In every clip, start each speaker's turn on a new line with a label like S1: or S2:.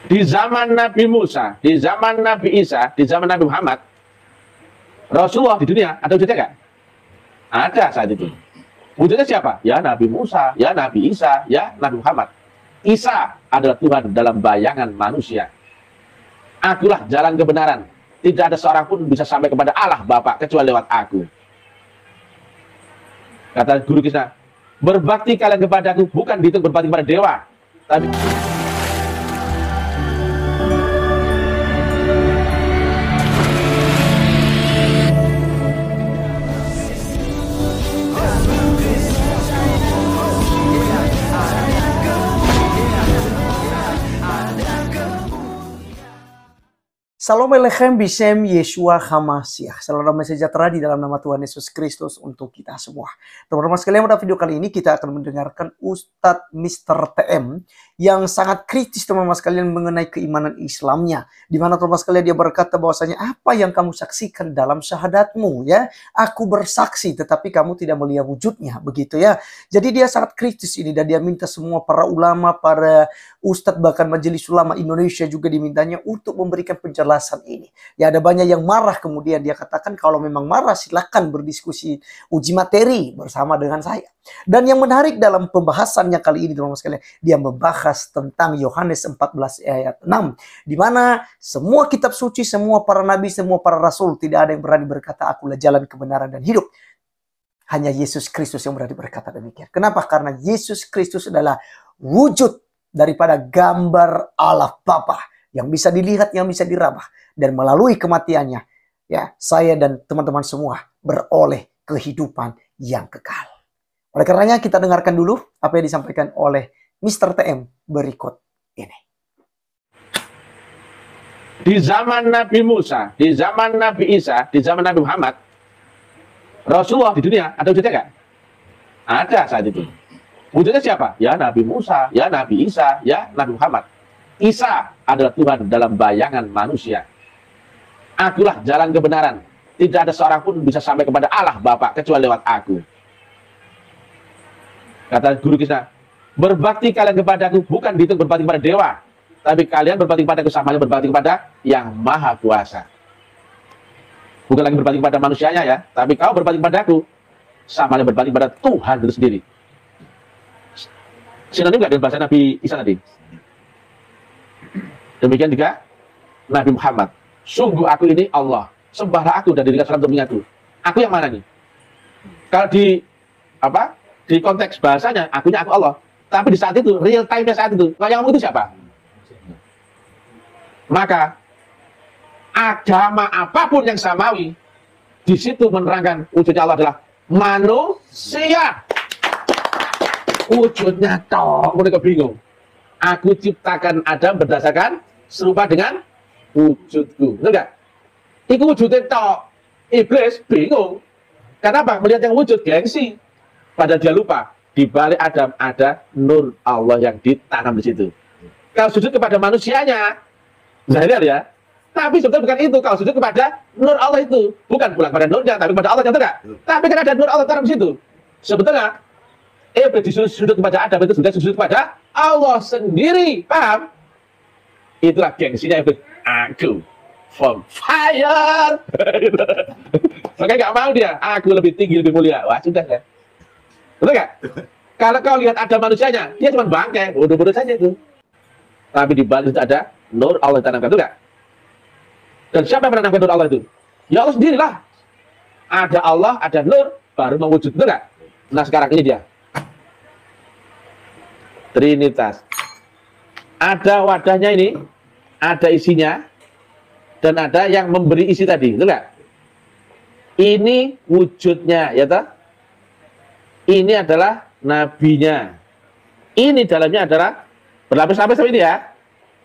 S1: Di zaman Nabi Musa, di zaman Nabi Isa, di zaman Nabi Muhammad, Rasulullah di dunia ada wujudnya nggak? Ada saat itu. Wujudnya siapa? Ya Nabi Musa, ya Nabi Isa, ya Nabi Muhammad. Isa adalah Tuhan dalam bayangan manusia. Akulah jalan kebenaran. Tidak ada seorang pun bisa sampai kepada Allah Bapa kecuali lewat aku. Kata Guru Krishna, berbakti kalian kepadaku bukan dihitung berbakti kepada dewa, tapi
S2: Salam Alechem Bishem Yeshua HaMashiach. Salam damai sejahtera di dalam nama Tuhan Yesus Kristus untuk kita semua. Teman-teman sekalian, pada video kali ini kita akan mendengarkan Ustadz Mr. TM yang sangat kritis teman-teman sekalian mengenai keimanan Islamnya. Di mana teman-teman sekalian dia berkata bahwasanya apa yang kamu saksikan dalam syahadatmu ya. Aku bersaksi tetapi kamu tidak melihat wujudnya, begitu ya. Jadi dia sangat kritis ini dan dia minta semua para ulama, para Ustadz bahkan Majelis Ulama Indonesia juga dimintanya untuk memberikan penjelasan ini. Ya ada banyak yang marah, kemudian dia katakan kalau memang marah silakan berdiskusi uji materi bersama dengan saya. Dan yang menarik dalam pembahasannya kali ini teman-teman sekalian, dia membahas tentang Yohanes 14 ayat 6. Di mana semua kitab suci, semua para nabi, semua para rasul tidak ada yang berani berkata akulah jalan kebenaran dan hidup. Hanya Yesus Kristus yang berani berkata demikian. Kenapa? Karena Yesus Kristus adalah wujud daripada gambar Allah Bapa yang bisa dilihat, yang bisa diraba, dan melalui kematiannya ya saya dan teman-teman semua beroleh kehidupan yang kekal. Oleh karenanya kita dengarkan dulu apa yang disampaikan oleh Mr. TM berikut ini.
S1: di zaman Nabi Musa, di zaman Nabi Isa, di zaman Nabi Muhammad, Rasulullah di dunia ada wujudnya nggak? Ada saat itu. Wujudnya siapa? Ya Nabi Musa, ya Nabi Isa, ya Nabi Muhammad. Isa adalah Tuhan dalam bayangan manusia. Akulah jalan kebenaran. Tidak ada seorang pun bisa sampai kepada Allah Bapa kecuali lewat aku. Kata Guru Krishna, berbakti kalian kepadaku bukan dihitung berbakti kepada dewa, tapi kalian berbakti kepadaku sama berbakti kepada Yang Maha Kuasa. Bukan lagi berbakti kepada manusianya ya, tapi kau berbakti kepadaku sama berbakti kepada Tuhan itu sendiri. Sinonim nggak dengan bahasa Nabi Isa tadi? Demikian juga Nabi Muhammad. Sungguh aku ini Allah. Sembahlah aku dan dirikan salam untuk menyatu. Aku yang mana nih? Kalau di di konteks bahasanya, akunya aku Allah. Tapi di saat itu, real time-nya saat itu, yang ngomong itu siapa? Maka agama apapun yang samawi, di situ menerangkan wujudnya Allah adalah manusia. Wujudnya toh, mereka bingung. Aku ciptakan Adam berdasarkan serupa dengan wujudku, betul nggak? Itu wujudnya toh. Iblis bingung. Kenapa? Melihat yang wujud gengsi. Padahal dia lupa di balik Adam ada nur Allah yang ditanam di situ. Kalau sujud kepada manusianya, zahir ya. Tapi sebetulnya bukan itu. Kalau sujud kepada nur Allah itu, bukan pula kepada nurnya, tapi kepada Allah, enggak? Tapi kan ada nur Allah tanam di situ. Sebetulnya disuruh sujud kepada Adam itu sudah sujud kepada Allah sendiri, paham? Itulah gengsinya Iblis. Aku from fire. Makanya nggak mau dia. Aku lebih tinggi, lebih mulia. Wah sudah ya. Betul nggak? Kalau kau lihat ada manusianya, dia cuma bangkai, bodoh-bodoh saja itu. Tapi di balik itu ada nur Allah yang tanamkan, betul nggak? Dan siapa yang menanamkan nur Allah itu? Ya Allah sendirilah. Ada Allah, ada nur, baru mewujud, betul nggak? Nah sekarang ini dia. Trinitas. Ada wadahnya ini, ada isinya, dan ada yang memberi isi tadi, betul nggak? Ini wujudnya, ya toh? Ini adalah nabinya. Ini dalamnya adalah berlapis-lapis sama ini ya.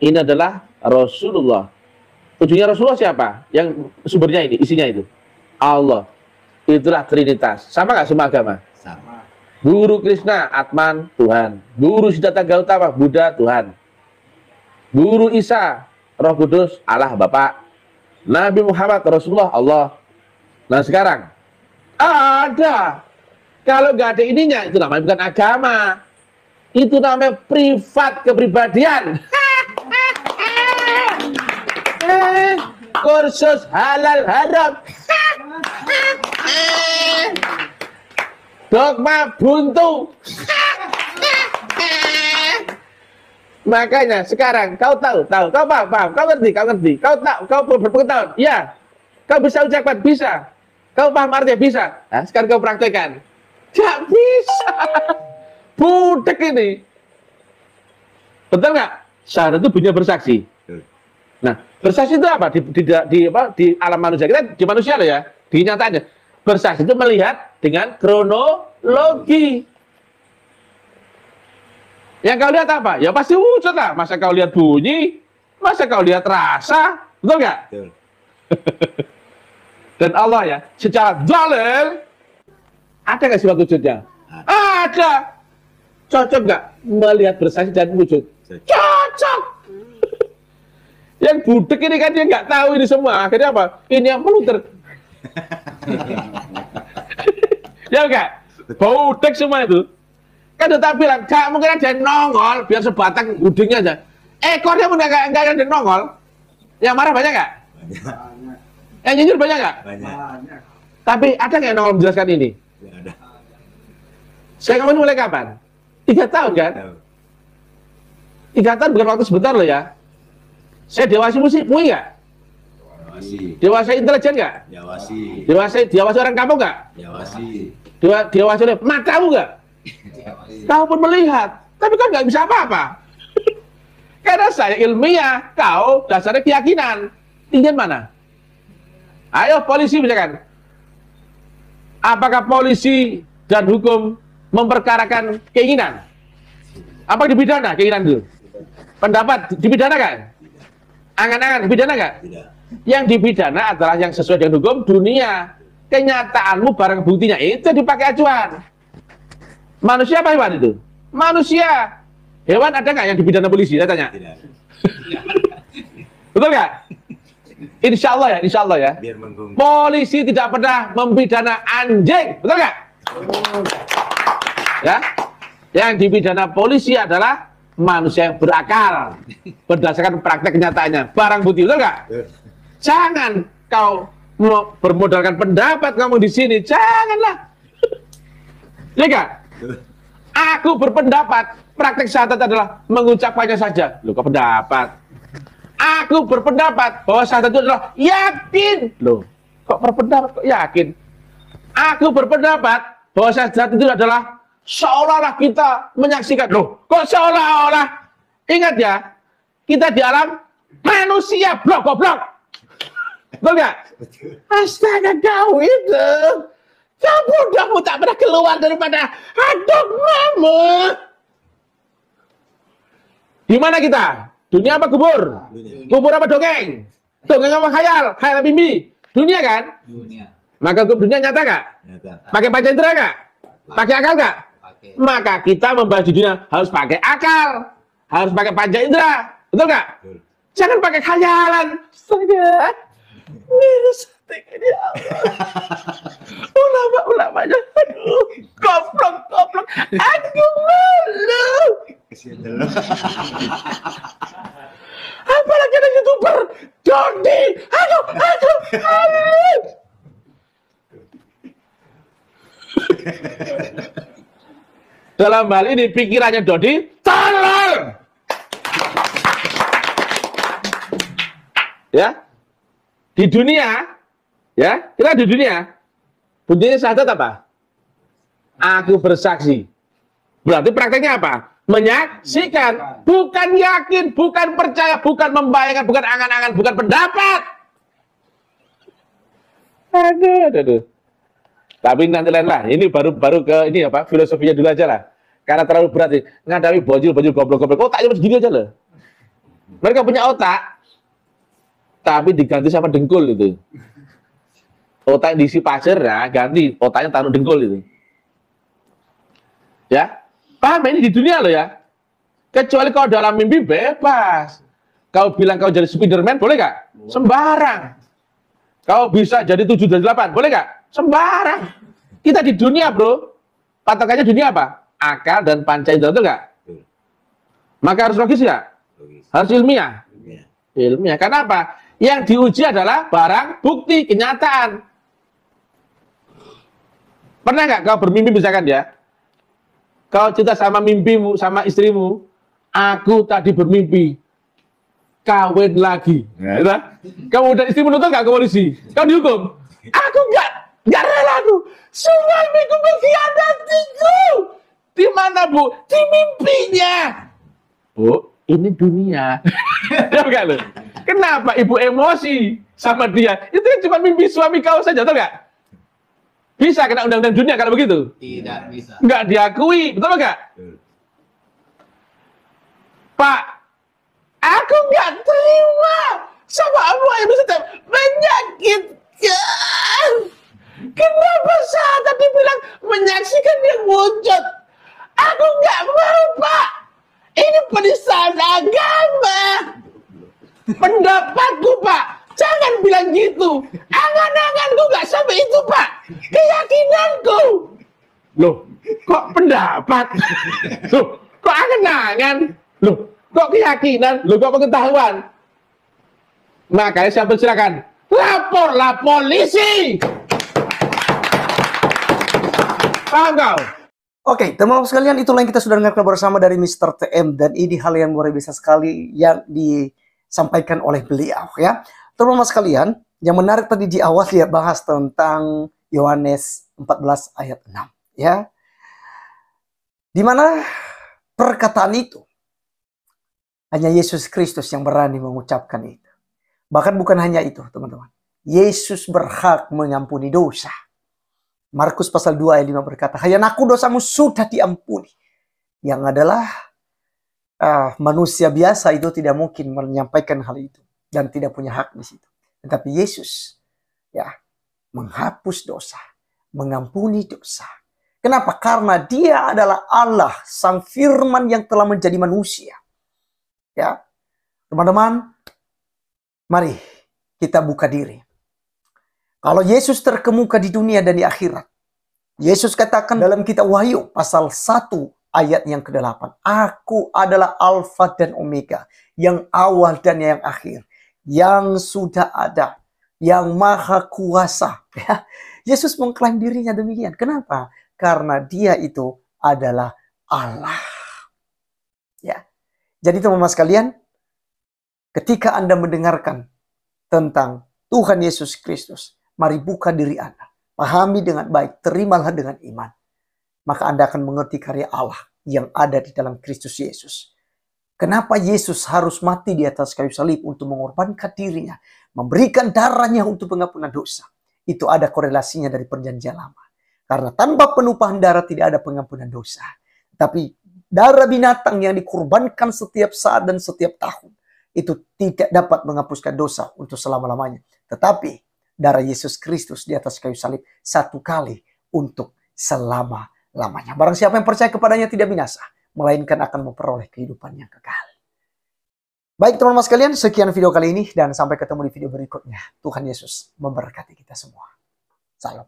S1: Ini adalah Rasulullah. Ujungnya Rasulullah siapa? Yang sumbernya ini, isinya itu. Allah. Itulah Trinitas. Sama nggak semua agama? Sama. Guru Krishna, Atman, Tuhan. Guru Siddhartha Gautama, Buddha, Tuhan. Guru Isa, Roh Kudus, Allah, Bapa. Nabi Muhammad, Rasulullah, Allah. Nah sekarang, ada. Kalau nggak ada ininya, itu namanya bukan agama. Itu namanya privat kepribadian. kursus halal haram. Dogma buntu. Makanya sekarang kau tahu, kau paham, kau ngerti, kau tahu, kau berpengetahuan, ya, kau bisa ucapkan, bisa, kau paham artinya, bisa. Nah, sekarang kau praktekkan, gak bisa, budak ini, betul nggak? Syahadat itu bunyinya bersaksi. Nah, bersaksi itu apa? Di alam manusia kita, di manusia loh ya, di nyatanya, bersaksi itu melihat dengan kronologi. Yang kau lihat apa? Ya pasti wujud lah. Masa kau lihat bunyi? Masa kau lihat rasa? Betul nggak?
S3: Betul.
S1: Dan Allah ya, secara dalil, ada nggak sifat wujudnya? Ada. Cocok nggak melihat bersaksi dan wujud? Cocok. Yang budak ini kan dia nggak tahu ini semua. Akhirnya apa? Ini yang meluter. Ya enggak? Budak semua itu. Kan udah bilang, gak mungkin ada yang nongol biar sebatang hidungnya aja. Ekornya pun enggak ada yang nongol. Yang marah banyak nggak?
S3: Banyak.
S1: Yang jujur banyak nggak?
S3: Banyak.
S1: Tapi ada nggak yang nongol menjelaskan ini?
S3: Nggak ada.
S1: Saya kamu mulai kapan? 3 tahun kan?
S3: Tahu.
S1: 3 tahun bukan waktu sebentar loh ya. Saya dewasa musik, mui nggak?
S3: Diawasi.
S1: Dewasa intelijen nggak?
S3: Diawasi.
S1: Dewasa orang kampung nggak?
S3: Diawasi.
S1: Dewasa oleh matamu nggak? Kau pun melihat, tapi kan nggak bisa apa-apa. Karena saya ilmiah, kau dasarnya keyakinan. Tinggal mana? Ayo polisi misalkan. Apakah polisi dan hukum memperkarakan keinginan? Apa dipidana keinginan itu? Pendapat dipidana kan? Angan-angan dipidana kan?
S3: Tidak.
S1: Yang dipidana adalah yang sesuai dengan hukum dunia. Kenyataanmu barang buktinya itu dipakai acuan. Manusia apa hewan itu? Manusia. Hewan ada nggak yang dipidana polisi? Saya tanya.
S3: Tidak.
S1: Betul nggak? Insya Allah ya.
S3: Biar menggung.
S1: Polisi tidak pernah mempidana anjing. Betul nggak? Ya. Yang dipidana polisi adalah manusia yang berakal. Berdasarkan praktek kenyataannya. Barang bukti. Betul nggak? Jangan kau bermodalkan pendapat kamu di sini. Janganlah. Ya nggak? Aku berpendapat praktek syahadat adalah mengucapkannya saja. Loh, kok pendapat? Aku berpendapat bahwa syahadat itu adalah yakin. Loh, kok berpendapat kok yakin? Aku berpendapat bahwa syahadat itu adalah seolah-olah kita menyaksikan. Loh, kok seolah-olah? Ingat ya, kita di alam manusia, goblok. Betul nggak? Astaga, kau itu. Kamu tak pernah keluar daripada dogmamu. Di mana kita? Dunia apa kubur?
S3: Dunia.
S1: Kubur apa dongeng? Dongeng apa khayal? Khayal mimpi? Dunia kan?
S3: Dunia.
S1: Maka hukum dunia nyata nggak?
S3: Nyata.
S1: Pakai panca indera nggak? Pakai akal nggak?
S3: Pakai.
S1: Maka kita membahas di dunia harus pakai akal, harus pakai panca indera, betul nggak?
S3: Betul.
S1: Jangan pakai khayalan. Astaga, minus ini Allah. Ulama-ulamanya, aduh, goblok, aku malu.
S3: Kesian dulu.
S1: Apalagi ada YouTuber, Dodi, aduh. Dalam hal ini pikirannya Dodi, tolong. Ya, di dunia. Ya, kita di dunia. Bunyinya syahadat apa? Aku bersaksi. Berarti prakteknya apa? Menyaksikan, bukan yakin, bukan percaya, bukan membayangkan, bukan angan-angan, bukan pendapat. Aduh. Tapi nanti lain lah. Ini baru ke ini apa? Filosofinya dulu aja lah. Karena terlalu berat sih. Ngadawi bocil goblok. Otaknya segini aja loh. Mereka punya otak, tapi diganti sama dengkul itu. Otak diisi pasir ya, ganti otaknya taruh dengkul itu. Ya, paham ini di dunia loh ya. Kecuali kau dalam mimpi bebas. Kau bilang kau jadi Spiderman, boleh gak? Sembarang. Kau bisa jadi 7 dari 8, boleh gak? Sembarang. Kita di dunia bro. Patokannya dunia apa? Akal dan panca indera, betul gak? Maka harus logis gak?
S3: Logis.
S1: Harus ilmiah.
S3: Dunia.
S1: Ilmiah. Karena apa? Yang diuji adalah barang bukti, kenyataan. Pernah nggak kau bermimpi misalkan ya? Kau cerita sama mimpimu, sama istrimu, aku tadi bermimpi kawin lagi. Ya. Kamu dan istrimu nuntut nggak ke polisi? Kau dihukum? Aku nggak rela aku. Suamiku mengkhianatiku. Di mana Bu? Di mimpinya. Bu, ini dunia. Ya enggak loh? Kenapa ibu emosi sama dia? Itu kan cuma mimpi suami kau saja, tahu nggak? Bisa kena undang-undang dunia kalau begitu?
S4: Tidak bisa.
S1: Nggak diakui, betul nggak? Pak, aku nggak terima sama Allah yang bisa menyakitkan. Kenapa saat tadi bilang menyaksikan yang wujud? Aku nggak mau, Pak. Ini penistaan agama. Pendapatku, Pak. Jangan bilang gitu. Angan-anganku nggak sampai itu, Pak. Keyakinanku. Loh, kok pendapat? Loh, kok angan-angan? Loh, kok keyakinan? Loh, kok pengetahuan? Makanya saya persilakan. Laporlah polisi. Paham kau?
S2: Oke, teman-teman sekalian, itulah yang kita sudah dengarkan bersama dari Mr. TM, dan ini hal yang luar biasa sekali yang disampaikan oleh beliau ya. Teman-teman sekalian, yang menarik tadi di awal dia bahas tentang Yohanes 14 ayat 6 ya. Di mana perkataan itu hanya Yesus Kristus yang berani mengucapkan itu. Bahkan bukan hanya itu, teman-teman. Yesus berhak mengampuni dosa. Markus pasal 2 ayat 5 berkata, "Hai anakku, dosamu sudah diampuni." Yang adalah manusia biasa itu tidak mungkin menyampaikan hal itu dan tidak punya hak di situ. Tetapi Yesus ya menghapus dosa, mengampuni dosa. Kenapa? Karena Dia adalah Allah, Sang Firman yang telah menjadi manusia. Ya, teman-teman, mari kita buka diri. Kalau Yesus terkemuka di dunia dan di akhirat, Yesus katakan dalam kitab Wahyu pasal 1 ayat yang ke-8, "Aku adalah Alfa dan Omega, yang awal dan yang akhir, yang sudah ada, yang maha kuasa." Ya, Yesus mengklaim dirinya demikian. Kenapa? Karena Dia itu adalah Allah. Ya. Jadi teman-teman sekalian, ketika Anda mendengarkan tentang Tuhan Yesus Kristus, mari buka diri Anda, pahami dengan baik, terimalah dengan iman. Maka Anda akan mengerti karya Allah yang ada di dalam Kristus Yesus. Kenapa Yesus harus mati di atas kayu salib untuk mengorbankan dirinya, memberikan darahnya untuk pengampunan dosa. Itu ada korelasinya dari perjanjian lama. Karena tanpa penumpahan darah tidak ada pengampunan dosa. Tapi darah binatang yang dikorbankan setiap saat dan setiap tahun, itu tidak dapat menghapuskan dosa untuk selama-lamanya. Tetapi darah Yesus Kristus di atas kayu salib satu kali untuk selama-lamanya. Barang siapa yang percaya kepadanya tidak binasa, melainkan akan memperoleh kehidupan yang kekal. Baik teman-teman sekalian, sekian video kali ini dan sampai ketemu di video berikutnya. Tuhan Yesus memberkati kita semua. Salam.